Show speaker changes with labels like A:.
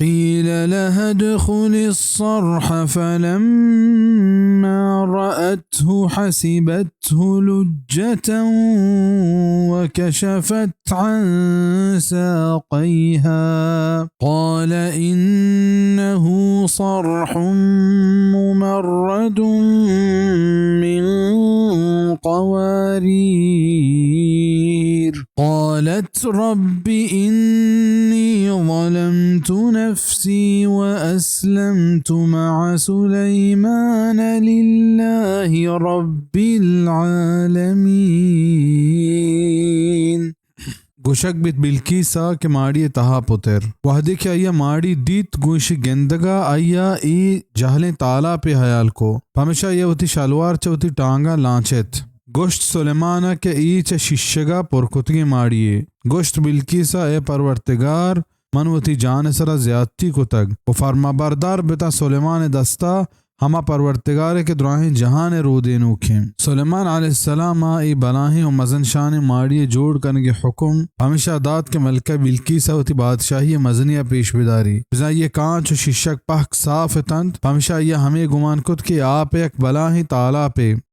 A: قيل لها ادخل الصرح فلما رأته حسبته لجة وكشفت عن ساقيها قال إنه صرح ممرد من قوارير قالت رب إني ظلمت نفسي وأسلمت مع سليمان لله رب العالمين. گوشک بیت بلکیسا که ماڑی تہا پتر وحدی کہ آیا ماڑی دیت گوشی گندگا آیا ای جہلیں تالا پہ حیال کو ہمیشہ یہ ہوتی شلوار چوتی ٹانگا لانچت گوشت سلیمانہ کے ای چ ششگا پرکتگی ماڑیے گوشت بلکیسا اے پرورتگار منوتی جان سرا زیادتی کو تگ و فرما بردار بتا سلیمان دستا ہما پرورتگار کے دراہیں جہان رودے نوکھیں سلیمان علیہ السلام ای بلاہیں و مزن شان ماڑی جوڑ کرنے کے حکم ہمیشہ داد کے ملکہ بلکیسا ہوتی بادشاہی مزنیہ پیش بداری بزا یہ کانچ و ششک پاک صاف تند ہمیشہ یہ ہمیں گمان کت کہ آپ ایک بلاہیں تالا پہ